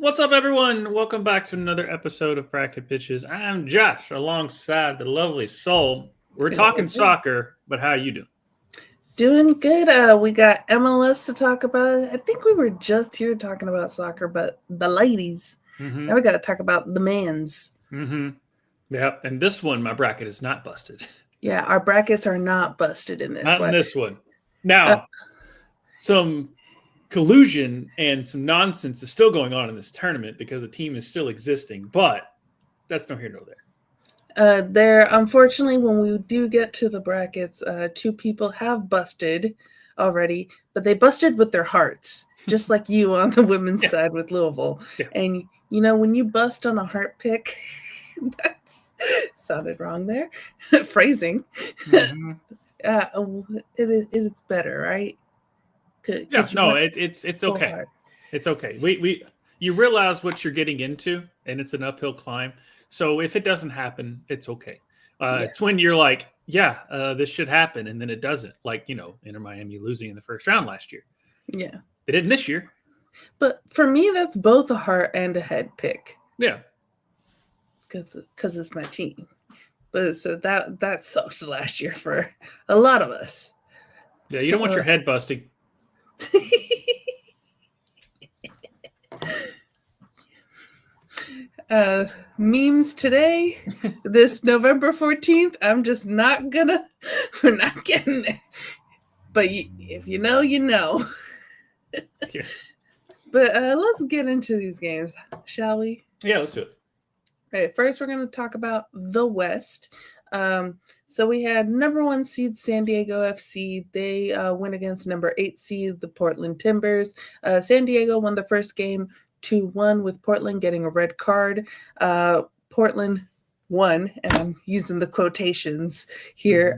What's up, everyone? Welcome back to another episode of Bracket Pitches. I'm Josh, alongside the lovely Soul. We're talking soccer, but how you doing? Doing good. We got MLS to talk about. I think we were just here talking about soccer, but the ladies. Now we got to talk about the men's. Yep. And this one, my bracket is not busted. Yeah, our brackets are not busted in this Not one. in this one. Now, some collusion and some nonsense is still going on in this tournament because the team is still existing, but that's no here nor there. There, unfortunately, when we do get to the brackets, two people have busted already, but they busted with their hearts, just like you on the women's side with Louisville. Yeah. And you know, when you bust on a heart pick, that's sounded wrong there. Phrasing. It is better, right? It's okay. Heart. It's okay. You realize what you're getting into, and it's an uphill climb. So if it doesn't happen, it's okay. It's when you're like, this should happen, and then it doesn't. Like, Inter Miami losing in the first round last year. Yeah. They didn't this year. But for me, that's both a heart and a head pick. Yeah. Because it's my team. But so that sucked last year for a lot of us. Yeah, you don't want your head busting. Memes today, this November 14th, we're not getting it. But if you know, you know. Yeah. But let's get into these games, shall we? Yeah, let's do it. Okay, first we're going to talk about the West. So we had number 1 seed San Diego FC. They went against number 8 seed the Portland Timbers. San Diego won the first game 2-1 with Portland getting a red card. Portland won, and I'm using the quotations here,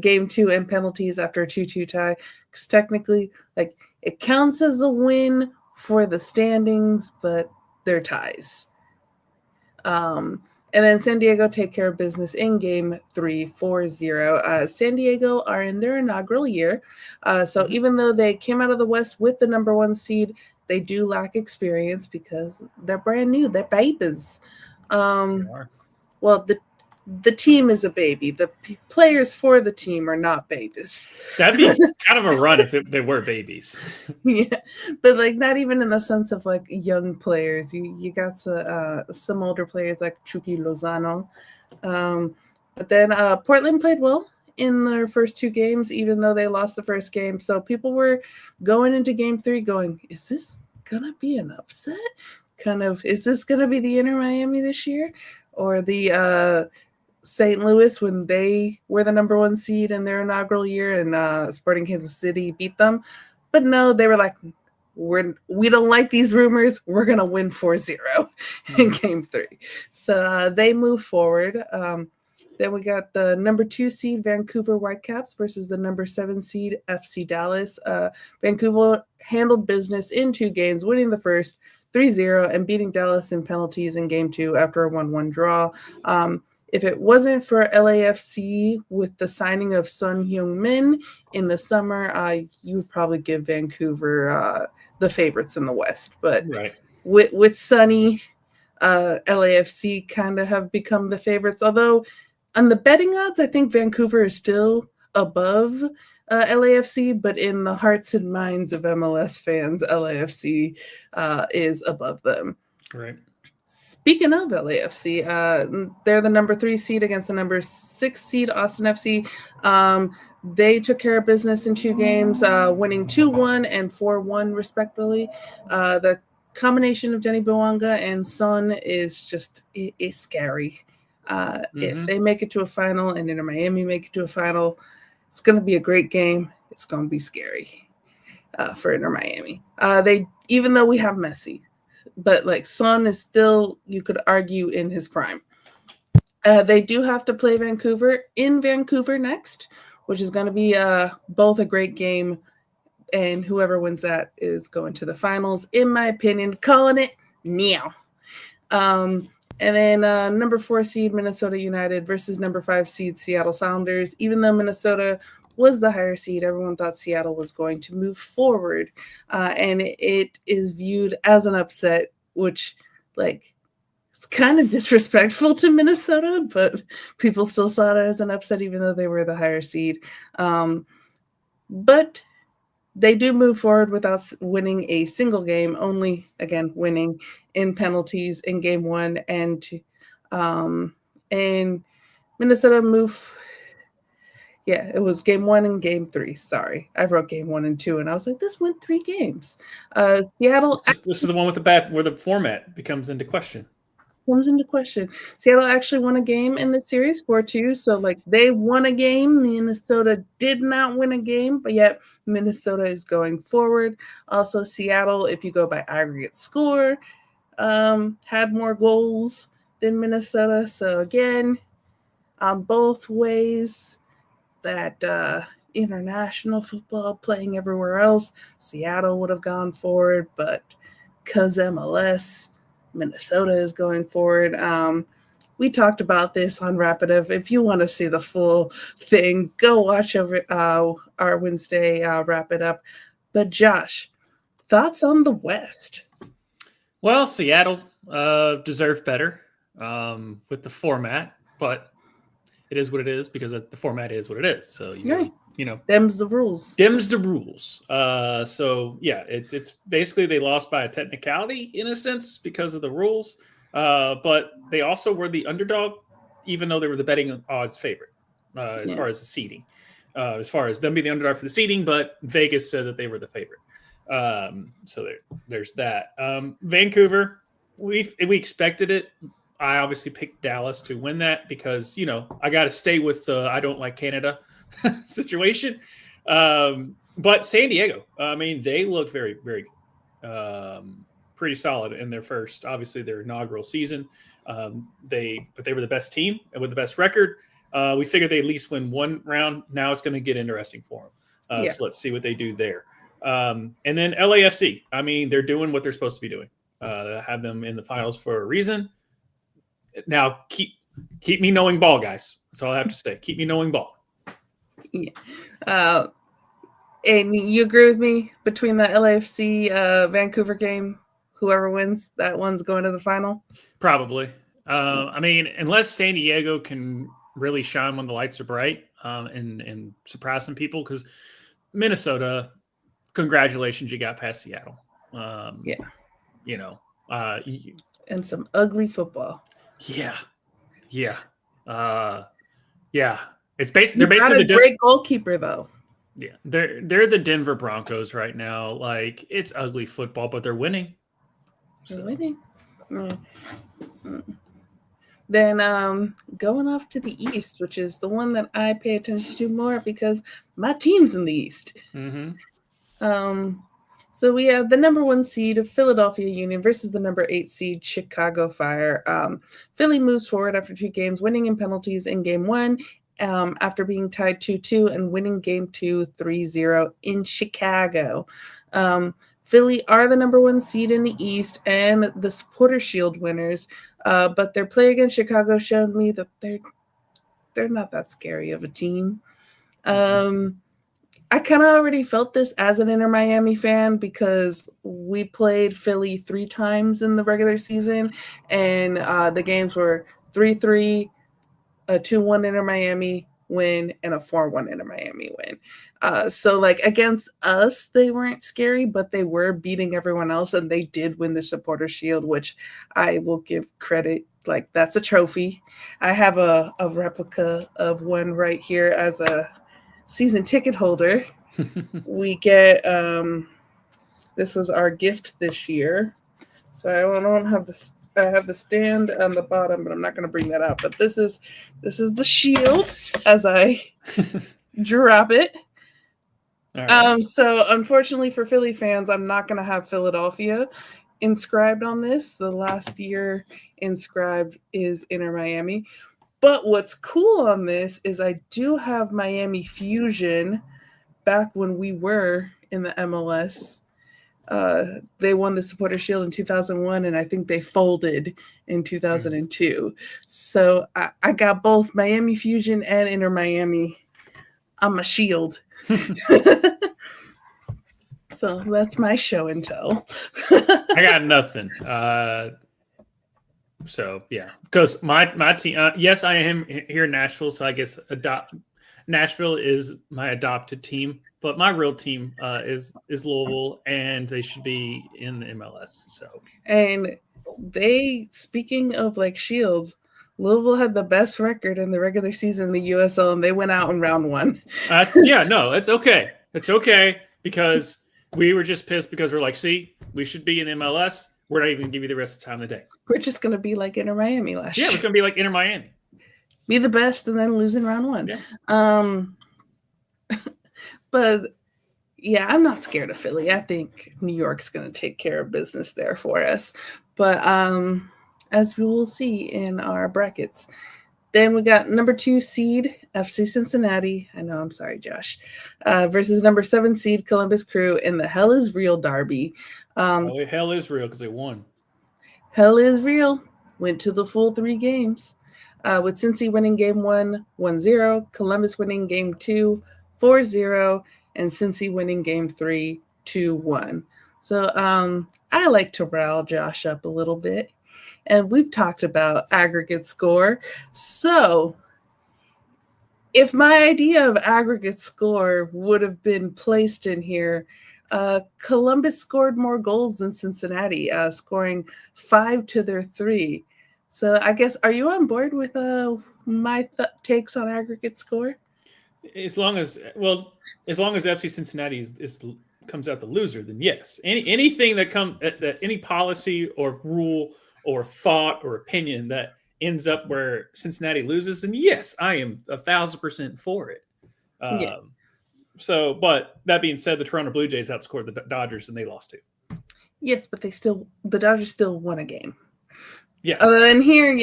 game 2 and penalties after a 2-2 tie. Because technically, it counts as a win for the standings, but they're ties. And then San Diego take care of business in game 3, 4-0. San Diego are in their inaugural year. So even though they came out of the West with the number 1 seed, they do lack experience because they're brand new. They're babies. Well, the team is a baby. The players for the team are not babies. That'd be kind of a run if they were babies. Yeah, but not even in the sense of young players. You got some older players like Chucky Lozano. But then Portland played well in their first 2 games, even though they lost the first game. So people were going into game 3 going, is this going to be an upset? Is this going to be the Inter Miami this year? Or the St. Louis when they were the number 1 seed in their inaugural year and Sporting Kansas City beat them? But no, they were like, we don't like these rumors. We're going to win 4-0 in game 3. So they move forward. Then we got the number 2 seed Vancouver Whitecaps versus the number 7 seed FC Dallas. Vancouver handled business in 2 games, winning the first 3-0 and beating Dallas in penalties in game 2 after a 1-1 draw. If it wasn't for LAFC with the signing of Son Heung-min in the summer, you would probably give Vancouver the favorites in the West. But with Sonny, LAFC kind of have become the favorites. Although on the betting odds, I think Vancouver is still above LAFC, but in the hearts and minds of MLS fans, LAFC is above them. Right. Speaking of LAFC, they're the number 3 seed against the number 6 seed Austin FC. They took care of business in 2 games, winning 2-1 and 4-1 respectively. The combination of Jenny Bwanga and Son is scary. If they make it to a final and Inter Miami make it to a final, it's going to be a great game. It's going to be scary for Inter Miami. Even though we have Messi, but Son is still, you could argue, in his prime. They do have to play Vancouver in Vancouver next, which is going to be both a great game, and whoever wins that is going to the finals, in my opinion. Calling it now. And then number 4 seed Minnesota United versus number 5 seed Seattle Sounders. Even though Minnesota was the higher seed, everyone thought Seattle was going to move forward. And it is viewed as an upset which like it's kind of disrespectful to Minnesota, but people still saw it as an upset, even though they were the higher seed. But they do move forward without winning a single game, only, again, winning in penalties in game 1 and 2. And Minnesota move. Yeah, it was game 1 and game 3. Sorry. I wrote game 1 and 2, and I was like, this went 3 games. Seattle. This is the one with the bad, where the format becomes into question. Seattle actually won a game in the series 4-2. So, like, they won a game. Minnesota did not win a game, but yet Minnesota is going forward. Also, Seattle, if you go by aggregate score, had more goals than Minnesota. So, again, on both ways, that international football playing everywhere else, Seattle would have gone forward, but because MLS, Minnesota is going forward. We talked about this on Rapidative. If you want to see the full thing, go watch over our Wednesday Wrap It Up. But Josh, thoughts on the West? Well, Seattle deserved better with the format, but it is what it is because the format is what it is. So them's the rules. So yeah, it's basically they lost by a technicality in a sense because of the rules, but they also were the underdog, even though they were the betting odds favorite as far as the seeding, as far as them being the underdog for the seeding. But Vegas said that they were the favorite. So there's that. Vancouver, we expected it. I obviously picked Dallas to win that because, I got to stay with the I don't like Canada situation. But San Diego, they looked very, very good. Pretty solid in their first, obviously their inaugural season. But they were the best team and with the best record. We figured they at least win one round. Now it's going to get interesting for them. So let's see what they do there. And then LAFC, they're doing what they're supposed to be doing. Have them in the finals for a reason. Now keep me knowing ball, guys. That's all I have to say. Keep me knowing ball. Yeah. And you agree with me between the LAFC Vancouver game? Whoever wins, that one's going to the final? Probably. Unless San Diego can really shine when the lights are bright and surprise some people, because Minnesota, congratulations, you got past Seattle. And some ugly football. Yeah. It's basically they're basically a great goalkeeper though. Yeah, they're the Denver Broncos right now. Like, it's ugly football, but they're winning. They're winning. Then going off to the East, which is the one that I pay attention to more because my team's in the East. Mm-hmm. So we have the number 1 seed of Philadelphia Union versus the number 8 seed Chicago Fire. Philly moves forward after 2 games, winning in penalties in game 1 after being tied 2-2 and winning game 2 3-0 in Chicago. Philly are the number 1 seed in the East and the Supporter Shield winners, but their play against Chicago showed me that they're not that scary of a team. I kind of already felt this as an Inter Miami fan because we played Philly 3 times in the regular season, and the games were 3-3, a 2-1 Inter Miami win, and a 4-1 Inter Miami win. So, like, against us, they weren't scary, but they were beating everyone else, and they did win the Supporter Shield, which I will give credit. Like, that's a trophy. I have a replica of one right here as a season ticket holder. We get this was our gift this year, so I don't have this. I have the stand on the bottom, but I'm not going to bring that out. But this is the shield as I drop it. Right. So unfortunately for Philly fans, I'm not going to have Philadelphia inscribed on this. The last year inscribed is Inter Miami. But what's cool on this is I do have Miami Fusion back when we were in the MLS. They won the Supporter Shield in 2001, and I think they folded in 2002. So I got both Miami Fusion and Inter Miami on my shield. So that's my show and tell. I got nothing. So yeah, because my team. Yes, I am here in Nashville, so I guess Nashville is my adopted team. But my real team is Louisville, and they should be in the MLS. So And speaking of like Shields, Louisville had the best record in the regular season in the USL, and they went out in round one. it's okay. It's okay because we were just pissed because we're like, see, we should be in MLS. We're not even gonna give you the rest of the time of the day. We're just gonna be like Inter Miami last year. Yeah, we're gonna be like Inter Miami. Be the best and then lose in round one. Yeah. But yeah, I'm not scared of Philly. I think New York's going to take care of business there for us. But as we will see in our brackets, then we got number 2 seed FC Cincinnati. I know, I'm sorry, Josh. Versus number 7 seed Columbus Crew in the Hell is Real derby. Hell is real because they won. Hell is real. Went to the full 3 games. With Cincy winning game 1, 1-0. Columbus winning game 2, 4-0. And Cincy winning game 3, 2-1. So I like to rile Josh up a little bit. And we've talked about aggregate score. So if my idea of aggregate score would have been placed in here, Columbus scored more goals than Cincinnati, scoring 5 to their 3. So I guess, are you on board with my takes on aggregate score? As long as FC Cincinnati comes out the loser, then yes. Anything that any policy or rule or thought or opinion that ends up where Cincinnati loses, then yes, I am 1,000% for it. Yeah. So, but that being said, the Toronto Blue Jays outscored the Dodgers and they lost too. Yes, but the Dodgers still won a game. Yeah. And here,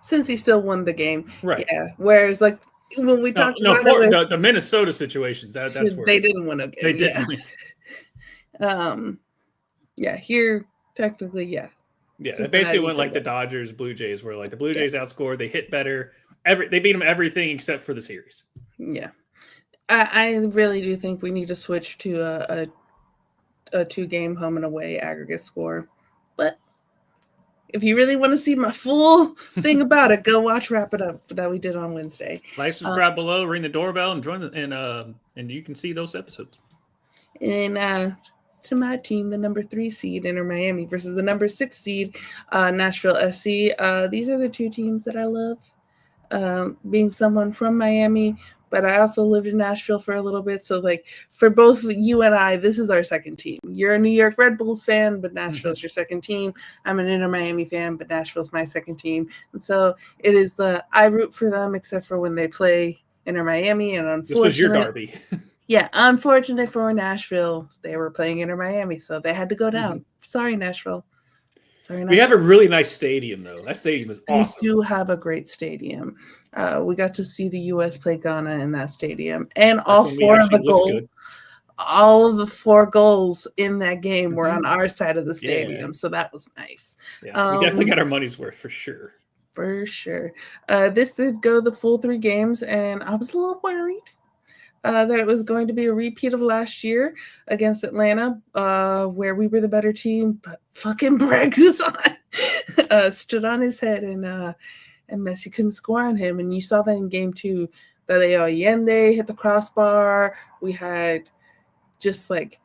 Cincy still won the game. Right. Yeah. Whereas like when we talked about the Minnesota situations, that's where they didn't win a game. They didn't win. Here technically, yeah. Yeah, they basically went like the Dodgers, Blue Jays, where like the Blue Jays outscored, they hit better. They beat them everything except for the series. Yeah. I really do think we need to switch to a 2-game home and away aggregate score. But if you really want to see my full thing about it, go watch Wrap It Up that we did on Wednesday. Like, subscribe below, ring the doorbell, and join and you can see those episodes. And to my team, the number 3 seed Inter Miami versus the number 6 seed Nashville SC. These are the 2 teams that I love. Being someone from Miami, but I also lived in Nashville for a little bit. So like for both you and I, this is our second team. You're a New York Red Bulls fan, but Nashville's your second team. I'm an Inter Miami fan, but Nashville's my second team. And so it is I root for them except for when they play Inter Miami. And unfortunately, this was your derby. Yeah, unfortunately for Nashville, they were playing Inter Miami, so they had to go down. Mm-hmm. Sorry, Nashville. We have a really nice stadium, though. That stadium is awesome. We do have a great stadium. We got to see the U.S. play Ghana in that stadium, and all of the 4 goals in that game were on our side of the stadium, so that was nice. Yeah, we definitely got our money's worth for sure. For sure. This did go the full 3 games, and I was a little worried that it was going to be a repeat of last year against Atlanta, where we were the better team, but fucking Braguzon stood on his head, and Messi couldn't score on him. And you saw that in game 2, that Allende hit the crossbar. We had just like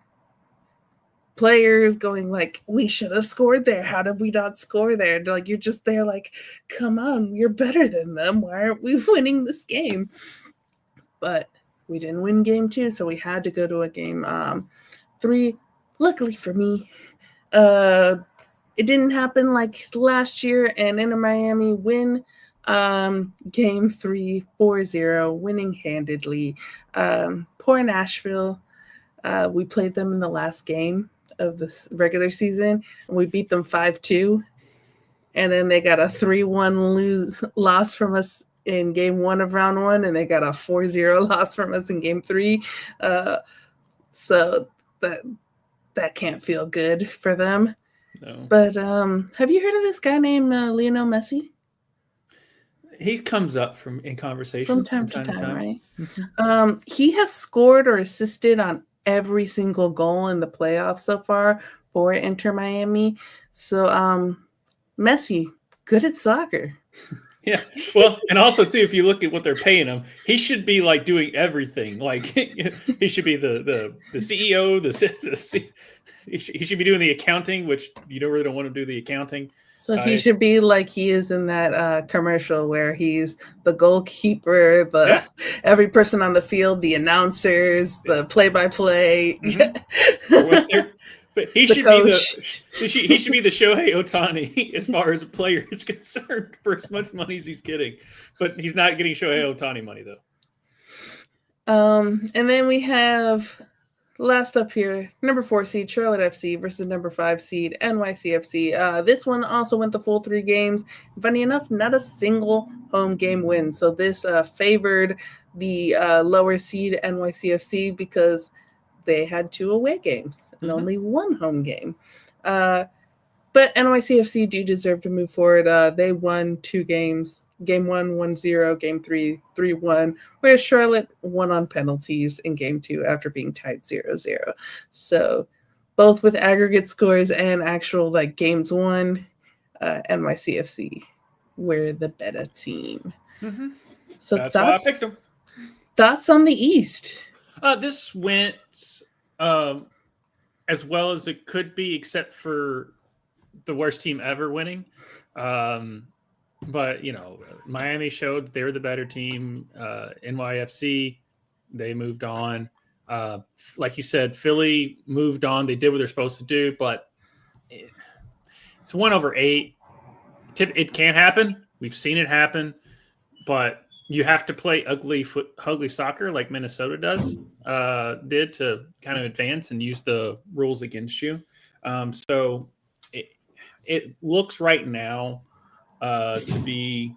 players going like, we should have scored there. How did we not score there? And like, you're just there like, come on, you're better than them. Why aren't we winning this game? But we didn't win game 2, so we had to go to a game 3. Luckily for me, it didn't happen like last year, and Inter Miami win game 3, 4-0, winning handedly. Poor Nashville. We played them in the last game of this regular season, and we beat them 5-2. And then they got a 3-1 loss from us in game 1 of round 1, and they got a 4-0 loss from us in game 3. So that can't feel good for them. No. But have you heard of this guy named Lionel Messi? He comes up in conversation from time to time, right? Mm-hmm. He has scored or assisted on every single goal in the playoffs so far for Inter Miami. So Messi, good at soccer. Yeah. Well, and also too, if you look at what they're paying him, he should be like doing everything. Like he should be the CEO, he should be doing the accounting, which you don't really want to do the accounting. So he should be like he is in that commercial where he's the goalkeeper, every person on the field, the announcers, the play-by-play, But he should coach. He should be the Shohei Ohtani as far as a player is concerned for as much money as he's getting. But he's not getting Shohei Ohtani money though. And then we have last up here, number 4 seed Charlotte FC versus number 5 seed NYCFC. This one also went the full 3 games. Funny enough, not a single home game win. So this favored the lower seed NYCFC because they had 2 away games and only 1 home game. But NYCFC do deserve to move forward. They won 2 games. Game 1, 1-0. Game 3, 3-1. Whereas Charlotte won on penalties in Game 2 after being tied 0-0. So both with aggregate scores and actual games won, NYCFC were the better team. So that's why I picked them. Thoughts on the East? This went as well as it could be, except for the worst team ever winning. But, Miami showed they're the better team. NYFC, they moved on. Like you said, Philly moved on. They did what they're supposed to do, but it's 1/8. It can happen. We've seen it happen, but you have to play ugly soccer like Minnesota did to kind of advance and use the rules against you. So it looks right now to be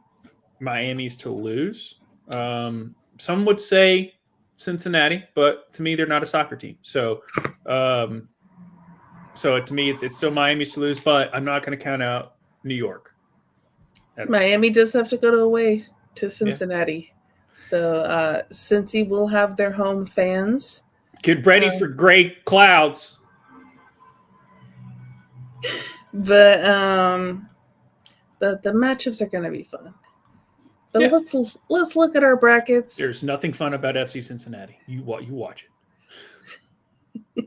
Miami's to lose. Some would say Cincinnati, but to me, they're not a soccer team. So to me, it's still Miami's to lose, but I'm not going to count out New York. Miami does have to go away to Cincinnati. Yeah. So Cincy will have their home fans. Get ready for gray clouds. But the matchups are going to be fun. But let's look at our brackets. There's nothing fun about FC Cincinnati. You watch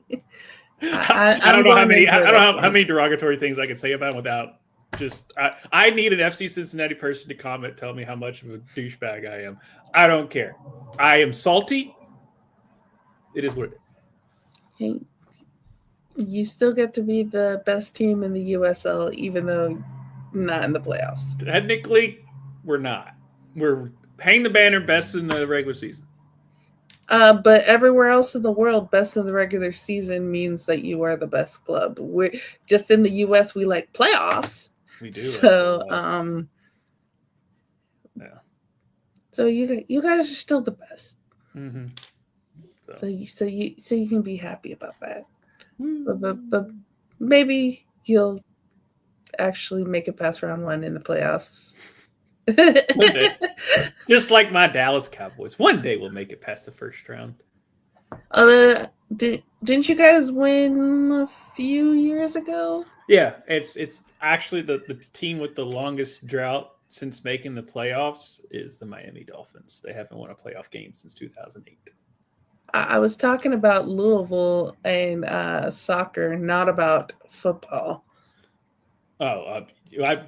it. I don't know how many derogatory things I can say about it without just. I need an FC Cincinnati person to comment, tell me how much of a douchebag I am. I don't care. I am salty. It is what it is. Hey, you still get to be the best team in the USL, even though not in the playoffs. Technically, we're not. We're hang the banner best in the regular season. But everywhere else in the world, best in the regular season means that you are the best club. We're just in the US, we like playoffs. We do. So, yeah. So you guys are still the best. Mm-hmm. So you can be happy about that. But maybe you'll actually make it past round 1 in the playoffs. One day. Just like my Dallas Cowboys. One day we'll make it past the first round. Didn't you guys win a few years ago? Yeah, it's actually the team with the longest drought since making the playoffs is the Miami Dolphins. They haven't won a playoff game since 2008. I was talking about Louisville and soccer, not about football. Oh,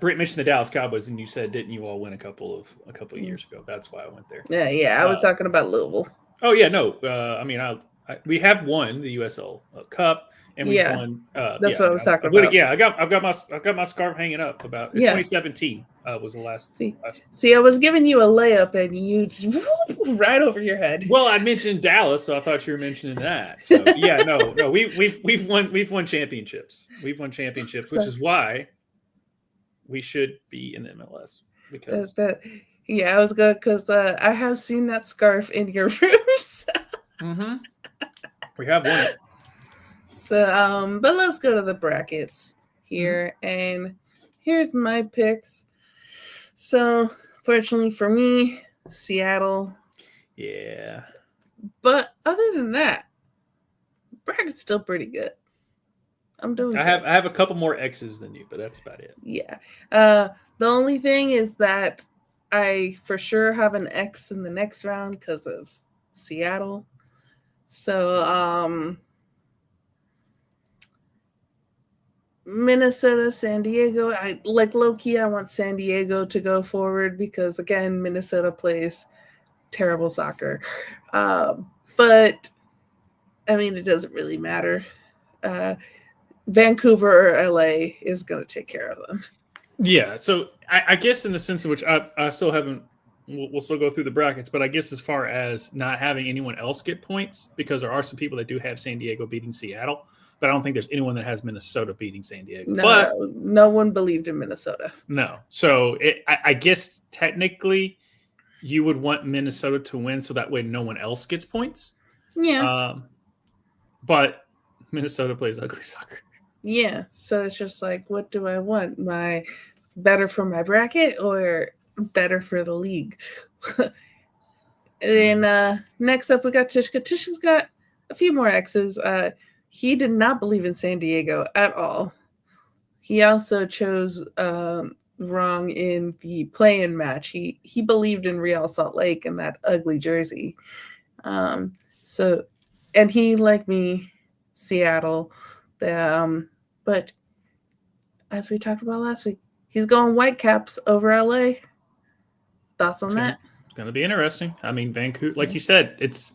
Britt mentioned the Dallas Cowboys, and you said, didn't you all win a couple of years ago? That's why I went there. Yeah. I was talking about Louisville. Oh yeah, no. We have won the USL Cup, and we won. That's what I was talking about. Yeah, I've got my scarf hanging up. About 2017 was the last. See, I was giving you a layup, and you just right over your head. Well, I mentioned Dallas, so I thought you were mentioning that. So yeah, no, we've won championships. We've won championships, which is why we should be in the MLS because. I was good because I have seen that scarf in your rooms. Mm-hmm. We have one. So, but let's go to the brackets here, and here's my picks. So, fortunately for me, Seattle. Yeah. But other than that, bracket's still pretty good. I'm doing. I have a couple more X's than you, but that's about it. Yeah. The only thing is that I for sure have an X in the next round because of Seattle. So Minnesota, San Diego. I like low key. I want San Diego to go forward because again, Minnesota plays terrible soccer. But I mean, it doesn't really matter. Vancouver or LA is going to take care of them. Yeah. So I guess in the sense in which I still haven't, we'll still go through the brackets, but I guess as far as not having anyone else get points, because there are some people that do have San Diego beating Seattle, but I don't think there's anyone that has Minnesota beating San Diego. No one believed in Minnesota. No. So I guess technically you would want Minnesota to win so that way no one else gets points. Yeah. But Minnesota plays ugly soccer. Yeah. So it's just like, what do I want? My better for my bracket or better for the league? And next up, we got Tishka. Tishka's got a few more X's. He did not believe in San Diego at all. He also chose wrong in the play-in match. He believed in Real Salt Lake and that ugly jersey. So, and he, like me, Seattle. But as we talked about last week, he's going Whitecaps over LA. Thoughts on that? It's going to be interesting. I mean, Vancouver, like you said, it's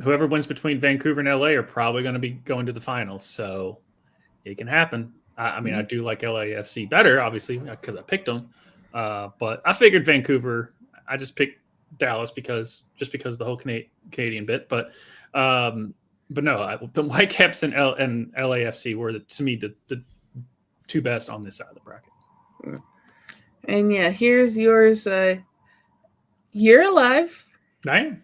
whoever wins between Vancouver and LA are probably going to be going to the finals. So it can happen. I mean, I do like LAFC better, obviously, because I picked them. But I figured Vancouver. I just picked Dallas because the whole Canadian bit. But no, the Whitecaps and LAFC were to me the two best on this side of the bracket. And yeah, here's yours. You're alive. I am.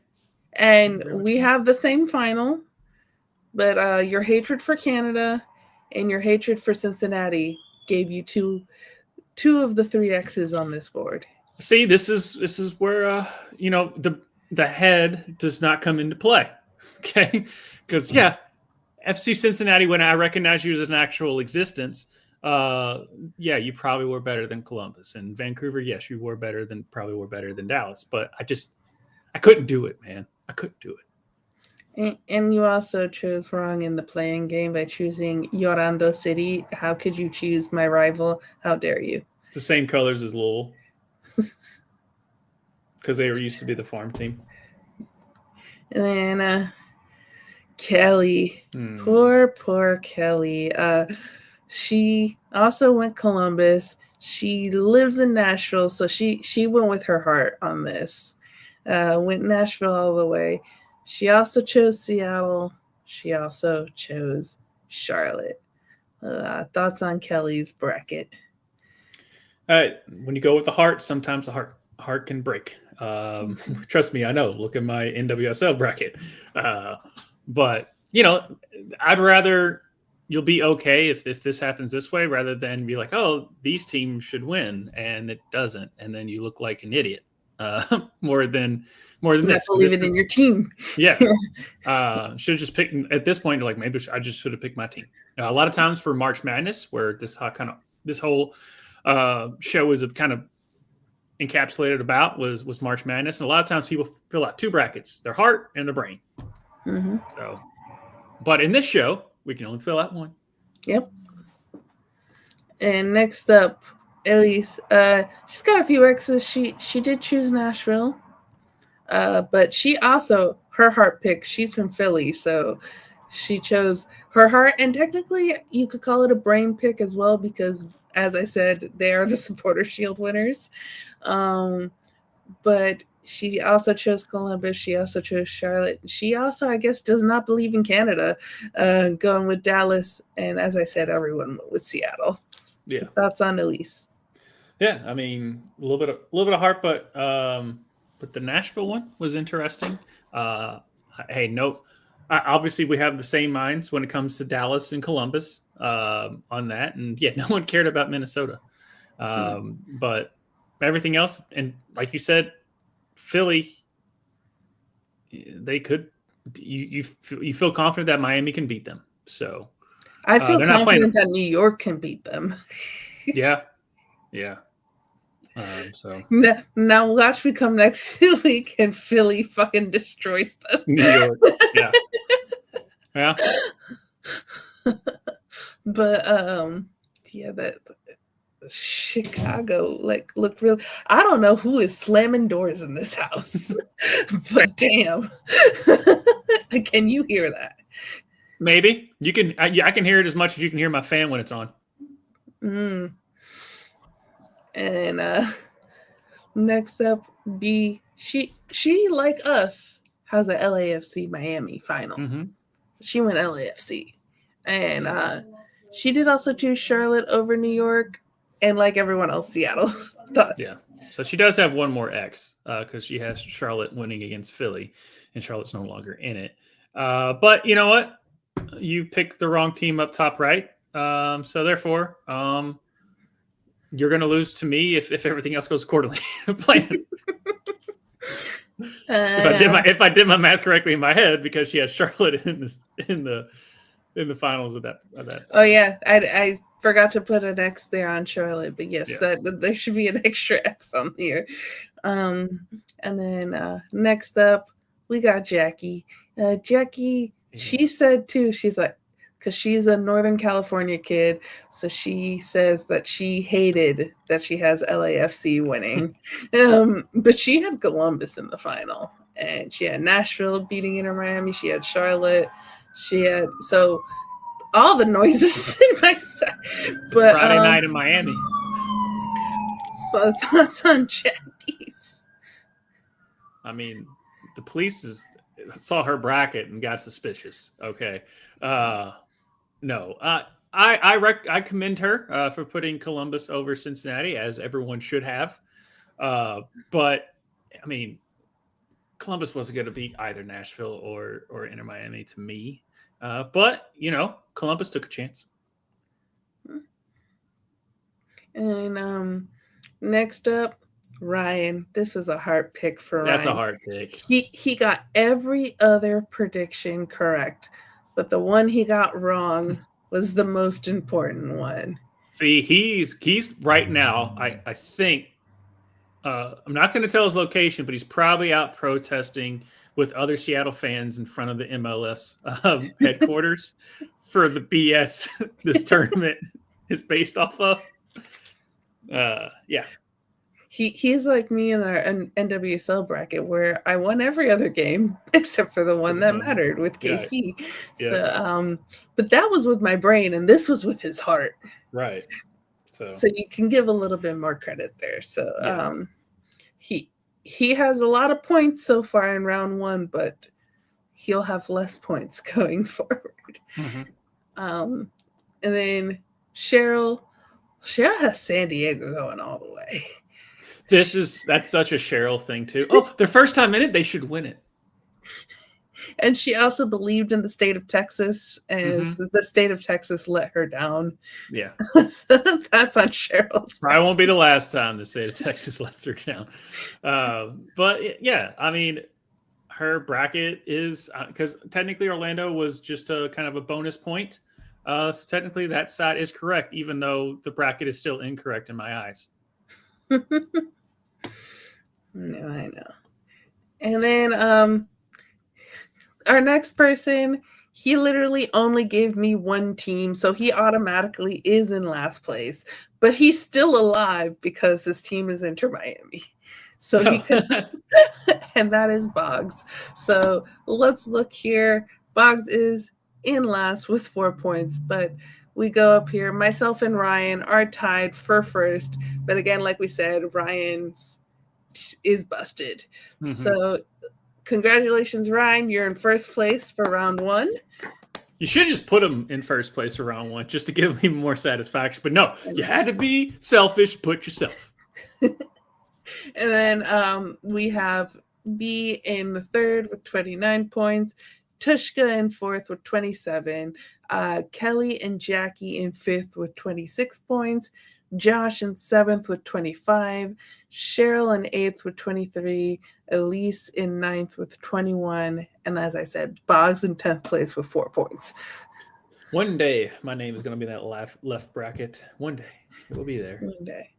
And we have the same final, but your hatred for Canada and your hatred for Cincinnati gave you two of the 3 X's on this board. See, this is where the head does not come into play. Okay, because FC Cincinnati, when I recognize you as an actual existence, you probably were better than Columbus. And Vancouver, yes, you probably were better than Dallas. But I couldn't do it, man. I couldn't do it. And you also chose wrong in the playing game by choosing Llorando City. How could you choose my rival? How dare you? It's the same colors as Louisville. Because they used to be the farm team. And then Kelly. Poor Kelly. She also went Columbus. She lives in Nashville, so she went with her heart on this. Went Nashville all the way. She also chose Seattle. She also chose Charlotte. Thoughts on Kelly's bracket? When you go with the heart, sometimes the heart can break. Trust me, I know. Look at my NWSL bracket. But I'd rather you'll be okay if this happens this way rather than be like, oh, these teams should win and it doesn't, and then you look like an idiot. More than this. Believe it in your team. Yeah. Should have just picked at this point. Like maybe I just should have picked my team. A lot of times for March Madness, where this whole show is kind of encapsulated about was March Madness, and a lot of times people fill out 2 brackets: their heart and their brain. Mm-hmm. So, but in this show, we can only fill out 1. Yep. And next up, Elise. She's got a few X's. She did choose Nashville, but she also her heart pick. She's from Philly, so she chose her heart. And technically, you could call it a brain pick as well because, as I said, they are the Supporter Shield winners. But she also chose Columbus. She also chose Charlotte. She also, I guess, does not believe in Canada, going with Dallas. And as I said, everyone went with Seattle. Yeah. So thoughts on Elise? Yeah, I mean, a little bit of heart, but the Nashville one was interesting. Obviously we have the same minds when it comes to Dallas and Columbus on that, and no one cared about Minnesota, but everything else, and like you said, Philly, they could you feel confident that Miami can beat them. So I feel they're not confident that New York can beat them. Yeah. So Now watch me come next week and Philly fucking destroys them. New York. Yeah. But yeah, that Chicago like looked real. I don't know who is slamming doors in this house, but damn, can you hear that? Maybe you can. I can hear it as much as you can hear my fan when it's on. And next up, B. She like us has a LAFC Miami final. Mm-hmm. She went LAFC, and she did also choose Charlotte over New York, and like everyone else, Seattle. Thoughts? Yeah. So she does have one more X because she has Charlotte winning against Philly, and Charlotte's no longer in it. But you know what? You picked the wrong team up top right. So therefore, you're going to lose to me if everything else goes accordingly to plan. If I did my math correctly in my head, because she has Charlotte in the finals of that. Oh yeah, I forgot to put an X there on Charlotte, but yes, that there should be an extra X on here. And then next up we got Jackie. Jackie, she said too. She's like, because she's a Northern California kid, so she says that she hated that she has LAFC winning. But she had Columbus in the final, and she had Nashville beating Inter Miami. She had Charlotte. She had all the noises in my side. But Friday night in Miami. So thoughts on Jackie's? I mean, the police saw her bracket and got suspicious. Okay. No. I commend her for putting Columbus over Cincinnati, as everyone should have. But I mean, Columbus wasn't going to beat either Nashville or Inter Miami to me. But Columbus took a chance. And next up, Ryan. This was a hard pick for Ryan. That's a hard pick. He got every other prediction correct, but the one he got wrong was the most important one. See, he's right now, I think, I'm not going to tell his location, but he's probably out protesting with other Seattle fans in front of the MLS headquarters for the BS this tournament is based off of. Yeah. He's like me in our NWSL bracket, where I won every other game except for the one that mattered with KC. Yeah. So, but that was with my brain, and this was with his heart. Right. So you can give a little bit more credit there. So he has a lot of points so far in round one, but he'll have less points going forward. Mm-hmm. And then Cheryl has San Diego going all the way. That's such a Cheryl thing too. Oh, their first time in it, they should win it. And she also believed in the state of Texas, as the state of Texas let her down. Yeah. So that's on Cheryl's. Probably won't be the last time the state of Texas lets her down. But yeah, I mean, her bracket is because technically Orlando was just a kind of a bonus point. So technically that side is correct, even though the bracket is still incorrect in my eyes. No, I know. And then our next person, he literally only gave me one team, so he automatically is in last place. But he's still alive because his team is Inter Miami. So he could, and that is Boggs. So let's look here. Boggs is in last with 4 points, but we go up here. Myself and Ryan are tied for first. But again, like we said, Ryan's is busted. Mm-hmm. So congratulations, Ryan. You're in first place for round one. You should just put him in first place for round one just to give him more satisfaction. But no, you had to be selfish. Put yourself. And then we have B in the third with 29 points. Tushka in fourth with 27. Kelly and Jackie in fifth with 26 points. Josh in 7th with 25. Cheryl in 8th with 23. Elise in 9th with 21. And as I said, Boggs in 10th place with 4 points. One day, my name is going to be in that left bracket. One day, it will be there. One day.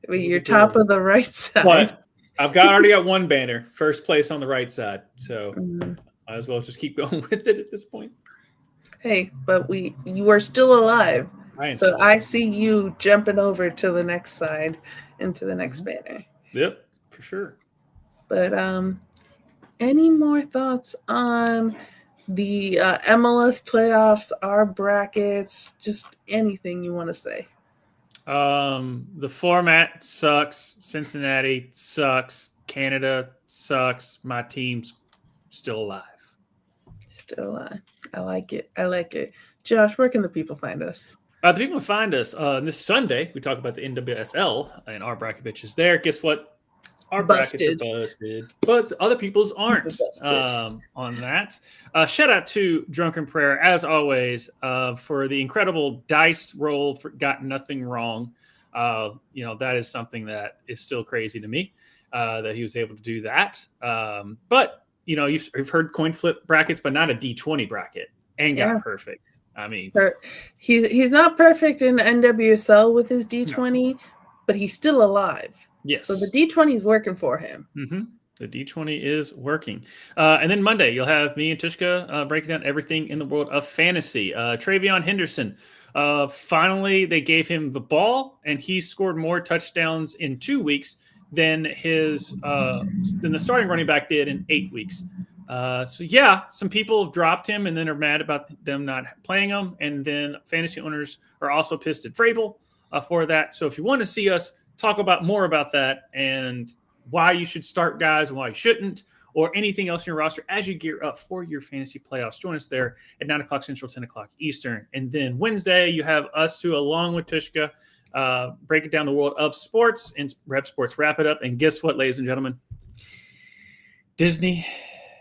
You're top of the right side. But I've already got one banner, first place on the right side. So might as well just keep going with it at this point. Hey, but you are still alive. So I see you jumping over to the next side into the next banner. Yep, for sure. But any more thoughts on the MLS playoffs, our brackets, just anything you want to say? The format sucks. Cincinnati sucks. Canada sucks. My team's still alive. Still alive. I like it. Josh, where can the people find us? The people can find us this Sunday. We talk about the NWSL and our bracket bitches there. Guess what? Our brackets are busted, but other people's aren't on that. Shout out to Drunken Prayer, as always, for the incredible dice roll for Got Nothing Wrong. That is something that is still crazy to me that he was able to do that. But, you've heard coin flip brackets, but not a D20 bracket, and got perfect. I mean, he's not perfect in NWSL with his D20, but he's still alive. Yes. So the D20 is working for him. Mm-hmm. The D20 is working. And then Monday, you'll have me and Tishka breaking down everything in the world of fantasy. Travion Henderson, finally, they gave him the ball, and he scored more touchdowns in 2 weeks than the starting running back did in 8 weeks. Some people have dropped him and then are mad about them not playing him. And then fantasy owners are also pissed at Vrabel for that. So if you want to see us talk about more about that and why you should start guys and why you shouldn't, or anything else in your roster as you gear up for your fantasy playoffs, join us there at 9 o'clock Central, 10 o'clock Eastern. And then Wednesday, you have us two along with Tishka breaking down the world of sports and Rep Sports Wrap It Up. And guess what, ladies and gentlemen? Disney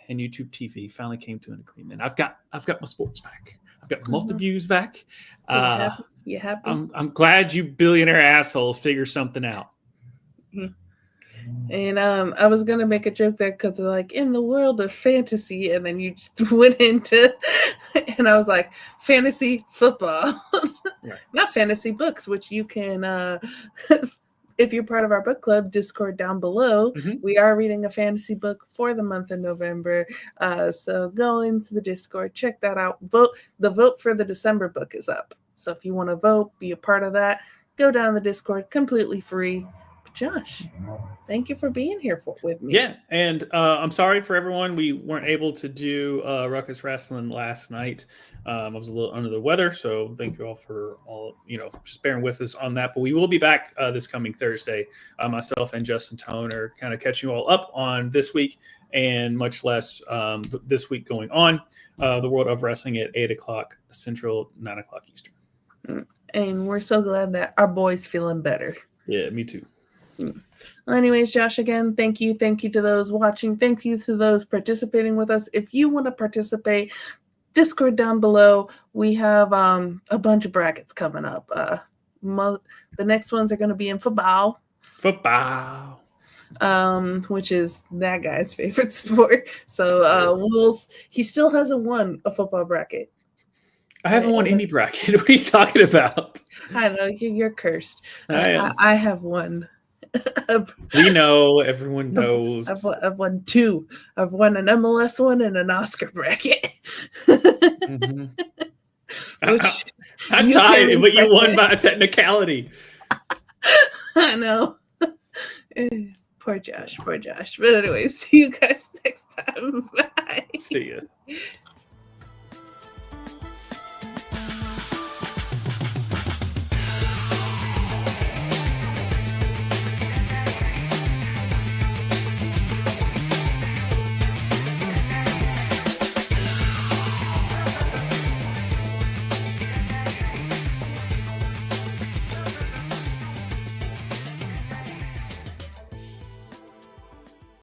and YouTube TV finally came to an agreement. I've got my sports back. I've got my multi-views back. You happy? I'm glad you billionaire assholes figure something out. And I was gonna make a joke there because like in the world of fantasy, and then you just went into, and I was like, fantasy football, right. Not fantasy books, which you can, if you're part of our book club Discord down below, we are reading a fantasy book for the month of November. So go into the Discord, check that out. The vote for the December book is up. So if you want to vote, be a part of that, go down the Discord, completely free. Josh, thank you for being here with me. Yeah, and I'm sorry for everyone. We weren't able to do Ruckus Wrestling last night. I was a little under the weather, so thank you all for just bearing with us on that. But we will be back this coming Thursday. Myself and Justin Tone are kind of catching you all up on this week, and much less this week going on the world of wrestling at 8 o'clock Central, 9 o'clock Eastern. And we're so glad that our boy's feeling better. Yeah, me too. Well, anyways, Josh, again, thank you to those watching, thank you to those participating with us. If you want to participate, Discord down below. We have a bunch of brackets coming up. The next ones are going to be in football, which is that guy's favorite sport. So he still hasn't won a football bracket. I haven't won any bracket. What are you talking about? I know you're cursed. I have one. We know. Everyone knows. I've won 2. I've won an MLS one and an Oscar bracket. I tied, but you won by a technicality. I know. Poor Josh. But anyways, see you guys next time. Bye. See ya.